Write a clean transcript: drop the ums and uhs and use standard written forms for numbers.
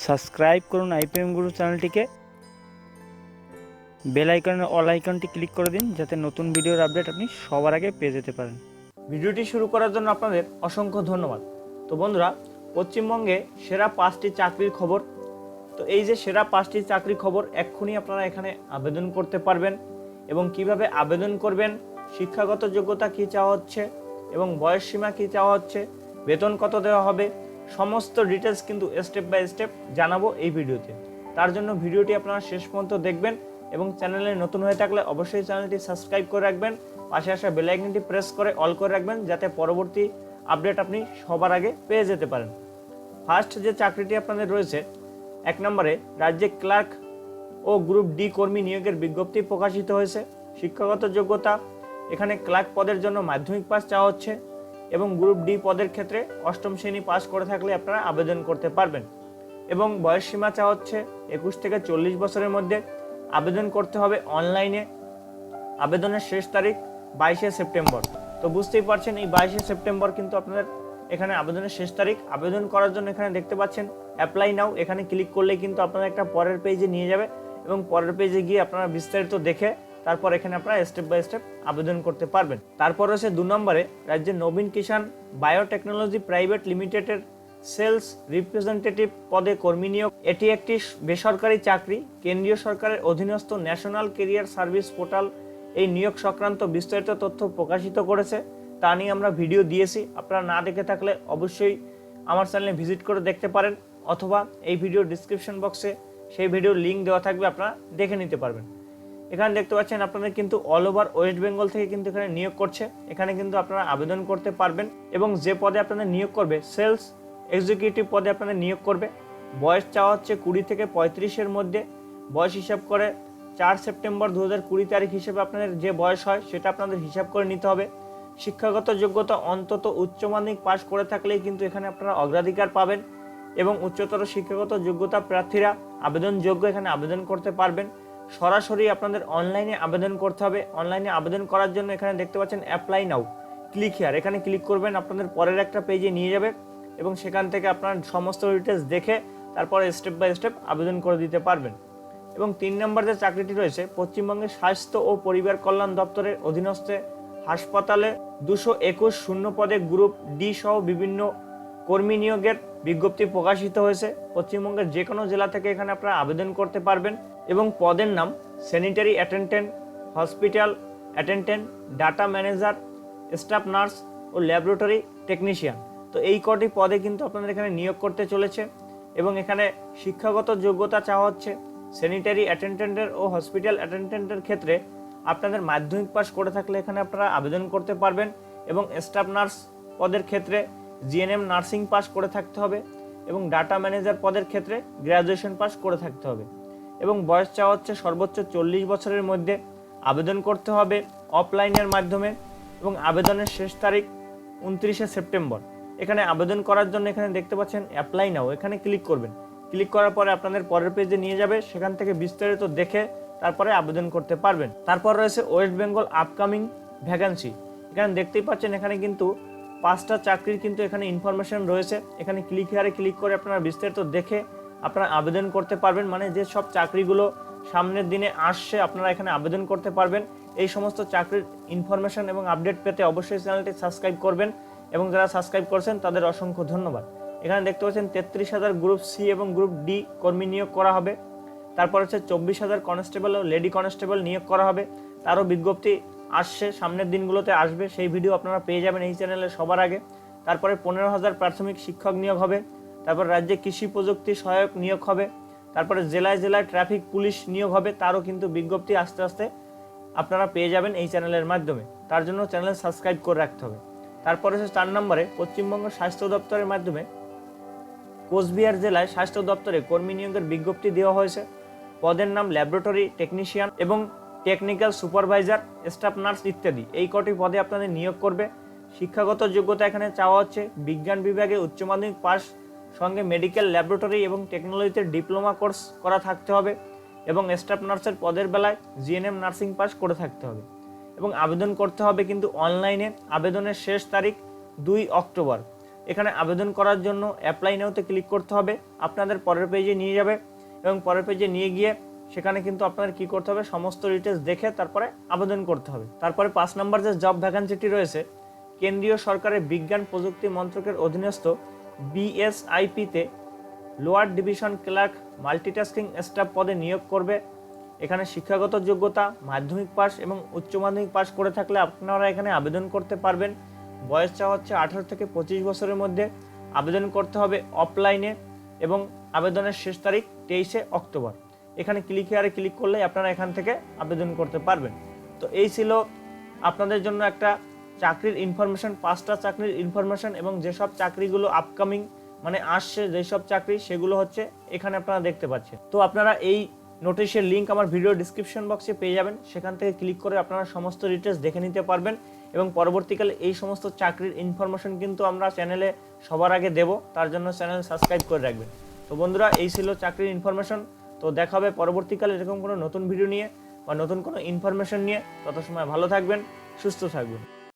Subscribe করুন IPM গুরু চ্যানেলটিকে, bell আইকনের অল আইকনটি ক্লিক করে দিন যাতে নতুন ভিডিওর আপডেট আপনি সবার আগে পেয়ে যেতে পারেন। ভিডিওটি শুরু করার জন্য আপনাদের অসংখ্য ধন্যবাদ। তো বন্ধুরা, পশ্চিমবঙ্গে সেরা 5টি চাকরির খবর। তো এই যে সেরা 5টি চাকরির খবর এক্ষুনি আপনারা এখানে আবেদন করতে পারবেন এবং কিভাবে আবেদন করবেন, শিক্ষাগত যোগ্যতা কী চাওয়া হচ্ছে এবং বয়স সীমা কী চাওয়া হচ্ছে, বেতন কত দেওয়া হবে, সমস্ত ডিটেলস কিন্তু স্টেপ বাই স্টেপ জানাবো এই ভিডিওতে। তার জন্য ভিডিওটি আপনারা শেষ পর্যন্ত দেখবেন এবং চ্যানেলে নতুন হয়ে থাকলে অবশ্যই চ্যানেলটি সাবস্ক্রাইব করে রাখবেন, পাশে আসা বেল আইকনটি প্রেস করে অল করে রাখবেন যাতে পরবর্তী আপডেট আপনি সবার আগে পেয়ে যেতে পারেন। ফার্স্ট যে চাকরিটি আপনাদের রয়েছে, 1 নম্বরে রাজ্যে ক্লার্ক ও গ্রুপ ডি কর্মী নিয়োগের বিজ্ঞপ্তি প্রকাশিত হয়েছে। শিক্ষাগত যোগ্যতা এখানে ক্লার্ক পদের জন্য মাধ্যমিক পাস চাওয়া হচ্ছে এবং গ্রুপ ডি পদের ক্ষেত্রে 8ম শ্রেণী পাস করে থাকলে আপনারা আবেদন করতে পারবেন এবং বয়স সীমা চাওয়া হচ্ছে 21 থেকে 40 বছরের মধ্যে। আবেদন করতে হবে অনলাইনে। আবেদনের শেষ তারিখ 22শে সেপ্টেম্বর। তো বুঝতেই পারছেন এই 22শে সেপ্টেম্বর কিন্তু আপনাদের এখানে আবেদনের শেষ তারিখ। আবেদন করার জন্য এখানে দেখতে পাচ্ছেন অ্যাপ্লাই নাও, এখানে ক্লিক করলে কিন্তু আপনারা একটা পরের পেজে নিয়ে যাবে এবং পরের পেজে গিয়ে আপনারা বিস্তারিত দেখে তারপর এখানে আপনারা স্টেপ বাই স্টেপ আবেদন করতে পারবেন। তারপর রয়েছে 2 নম্বরে রাজ্যের নবীন কিষাণ বায়োটেকনোলজি প্রাইভেট লিমিটেডের সেলস রিপ্রেজেন্টেটিভ পদে কর্মী নিয়োগ। এটি একটি বেসরকারি চাকরি। কেন্দ্রীয় সরকারের অধীনস্থ ন্যাশনাল কেরিয়ার সার্ভিস পোর্টাল এই নিয়োগ সংক্রান্ত বিস্তারিত তথ্য প্রকাশিত করেছে। তা নিয়ে আমরা ভিডিও দিয়েছি, আপনারা না দেখে থাকলে অবশ্যই আমার চ্যানেলে ভিজিট করে দেখতে পারেন অথবা এই ভিডিও ডিসক্রিপশন বক্সে সেই ভিডিওর লিঙ্ক দেওয়া থাকবে, আপনারা দেখে নিতে পারবেন। এখানে দেখতে পাচ্ছেন আপনাদের কিন্তু অল ওভার ওয়েস্ট বেঙ্গল থেকে কিন্তু এখানে নিয়োগ করছে। এখানে কিন্তু আপনারা আবেদন করতে পারবেন এবং যে পদে আপনাদের নিয়োগ করবে সেলস এক্সিকিউটিভ পদে আপনাদের নিয়োগ করবে। বয়স চাওয়া হচ্ছে 20 থেকে 35-এর মধ্যে। বয়স হিসাব করে 4 সেপ্টেম্বর 2020 তারিখ হিসেবে আপনাদের যে বয়স হয় সেটা আপনাদের হিসাব করে নিতে হবে। শিক্ষাগত যোগ্যতা অন্তত উচ্চ মাধ্যমিক পাস করে থাকলেই কিন্তু এখানে আপনারা অগ্রাধিকার পাবেন এবং উচ্চতর শিক্ষাগত যোগ্যতা প্রার্থীরা আবেদনযোগ্য এখানে আবেদন করতে পারবেন। সরাসরি আপনাদের অনলাইনে আবেদন করতে হবে। অনলাইনে আবেদন করার জন্য এখানে দেখতে পাচ্ছেন অ্যাপ্লাই নাও, ক্লিক হিয়ার, এখানে ক্লিক করবেন, আপনাদের পরের একটা পেজে নিয়ে যাবে এবং সেখান থেকে আপনার সমস্ত ডিটেলস দেখে তারপরে স্টেপ বাই স্টেপ আবেদন করে দিতে পারবেন। এবং 3 নম্বর যে চাকরিটি রয়েছে, পশ্চিমবঙ্গের স্বাস্থ্য ও পরিবার কল্যাণ দপ্তরের অধীনস্থ হাসপাতালে 221 শূন্য পদে গ্রুপ ডি সহ বিভিন্ন কর্মী নিয়োগের বিজ্ঞপ্তি প্রকাশিত হয়েছে। পশ্চিমবঙ্গের যে কোনো জেলা থেকে এখানে আপনারা আবেদন করতে পারবেন এবং পদের নাম sanitary attendant, hospital attendant, data manager, staff nurse ও ল্যাবরেটরি টেকনিশিয়ান। তো এই কটি পদে কিন্তু আপনাদের এখানে নিয়োগ করতে চলেছে এবং এখানে শিক্ষাগত যোগ্যতা চাওয়া হচ্ছে স্যানিটারি অ্যাটেন্ডেন্টের ও হসপিটাল অ্যাটেন্ডেন্টের ক্ষেত্রে আপনাদের মাধ্যমিক পাস করে থাকলে এখানে আপনারা আবেদন করতে পারবেন এবং স্টাফ নার্স পদের ক্ষেত্রে জিএনএম নার্সিং পাস করে থাকতে হবে এবং ডাটা ম্যানেজার পদের ক্ষেত্রে গ্র্যাজুয়েশন পাস করে থাকতে হবে এবং বয়স চাওয়া হচ্ছে সর্বোচ্চ 40 বছরের মধ্যে। আবেদন করতে হবে অফলাইনের মাধ্যমে এবং আবেদনের শেষ তারিখ 29শে সেপ্টেম্বর। এখানে আবেদন করার জন্য এখানে দেখতে পাচ্ছেন অ্যাপ্লাই নাও, এখানে ক্লিক করবেন। ক্লিক করার পরে আপনাদের পরের পেজে নিয়ে যাবে, সেখান থেকে বিস্তারিত দেখে তারপরে আবেদন করতে পারবেন। তারপর রয়েছে ওয়েস্ট বেঙ্গল আপকামিং ভ্যাকেন্সি। এখানে দেখতেই পাচ্ছেন এখানে কিন্তু 5টা চাকরির কিন্তু এখানে ইনফরমেশন রয়েছে। এখানে ক্লিক হিয়ারে ক্লিক করে আপনারা বিস্তারিত দেখে আপনারা আবেদন করতে পারবেন। মানে যে সব চাকরিগুলো সামনের দিনে আসছে আপনারা এখানে আবেদন করতে পারবেন। এই সমস্ত চাকরির ইনফরমেশন এবং আপডেট পেতে অবশ্যই চ্যানেলটি সাবস্ক্রাইব করবেন এবং যারা সাবস্ক্রাইব করছেন তাদের অসংখ্য ধন্যবাদ। এখানে দেখতে পাচ্ছেন 33,000 গ্রুপ সি এবং গ্রুপ ডি কর্মী নিয়োগ করা হবে। তারপর হচ্ছে 24,000 কনস্টেবল ও লেডি কনস্টেবল নিয়োগ করা হবে। তারও বিজ্ঞপ্তি আসছে, সামনের দিনগুলোতে আসবে, সেই ভিডিও আপনারা পেয়ে যাবেন এই চ্যানেলে সবার আগে। তারপরে 15,000 প্রাথমিক শিক্ষক নিয়োগ হবে। তারপর রাজ্যে কৃষি প্রযুক্তি সহায়ক নিয়োগ হবে। তারপরে জেলায় জেলায় ট্রাফিক পুলিশ নিয়োগ হবে। তারও কিন্তু বিজ্ঞপ্তি আস্তে আস্তে আপনারা পেয়ে যাবেন এই চ্যানেলের মাধ্যমে। তার জন্য চ্যানেল সাবস্ক্রাইব করে রাখতে হবে। তারপরে হচ্ছে 4 নম্বরে পশ্চিমবঙ্গ স্বাস্থ্য দপ্তরের মাধ্যমে কোচবিহার জেলায় স্বাস্থ্য দপ্তরে কর্মী নিয়োগের বিজ্ঞপ্তি দেওয়া হয়েছে। পদের নাম ল্যাবরেটরি টেকনিশিয়ান এবং টেকনিক্যাল সুপারভাইজার, স্টাফ নার্স ইত্যাদি। এই কটি পদে আপনাদের নিয়োগ করবে। শিক্ষাগত যোগ্যতা এখানে চাওয়া হচ্ছে বিজ্ঞান বিভাগে উচ্চ মাধ্যমিক পাস সঙ্গে মেডিকেল ল্যাবরেটরি এবং টেকনোলজিতে ডিপ্লোমা কোর্স করা থাকতে হবে এবং স্টাফ নার্সের পদের বেলায় জিএনএম নার্সিং পাস করে থাকতে হবে এবং আবেদন করতে হবে কিন্তু অনলাইনে। আবেদনের শেষ তারিখ 2 অক্টোবর। এখানে আবেদন করার জন্য অ্যাপ্লাই নাওতে ক্লিক করতে হবে, আপনাদের পরের পেজে নিয়ে যাবে এবং পরের পেজে নিয়ে গিয়ে সেখানে কিন্তু আপনাদের কি করতে হবে, সমস্ত ডিটেলস দেখে তারপরে আবেদন করতে হবে। তারপরে 5 নম্বর যে জব ভ্যাকান্সিটি রয়েছে, কেন্দ্রীয় সরকারের বিজ্ঞান প্রযুক্তি মন্ত্রকের অধীনস্থ বিএসআইপিতে lower division clerk multitasking staff পদে নিয়োগ করবে। এখানে শিক্ষাগত যোগ্যতা মাধ্যমিক পাস এবং উচ্চ মাধ্যমিক পাস করে থাকলে আপনারা এখানে আবেদন করতে পারবেন। বয়স চাওয়া হচ্ছে 18 থেকে 25 বছরের মধ্যে। আবেদন করতে হবে অফলাইনে এবং আবেদনের শেষ তারিখ 23শে অক্টোবর। এখানে ক্লিক হিয়ারে ক্লিক করলে আপনারা এখান থেকে আবেদন করতে পারবেন। তো এই ছিল আপনাদের জন্য একটা চাকরির ইনফরমেশন, 5টা চাকরির ইনফরমেশন এবং যেসব চাকরিগুলো আপকামিং মানে আসছে যেসব চাকরি সেগুলো হচ্ছে এখানে আপনারা দেখতে পাচ্ছেন। তো আপনারা এই নোটিশের লিঙ্ক আমার ভিডিও ডিসক্রিপশন বক্সে পেয়ে যাবেন, সেখান থেকে ক্লিক করে আপনারা সমস্ত ডিটেলস দেখে নিতে পারবেন এবং পরবর্তীকালে এই সমস্ত চাকরির ইনফরমেশন কিন্তু আমরা চ্যানেলে সবার আগে দেব, তার জন্য চ্যানেল সাবস্ক্রাইব করে রাখবেন। তো বন্ধুরা, এই ছিল চাকরির ইনফরমেশন। তো দেখা হবে পরবর্তীকালে এরকম কোনো নতুন ভিডিও নিয়ে বা নতুন কোনো ইনফরমেশন নিয়ে। তত সময় ভালো থাকবেন, সুস্থ থাকবেন।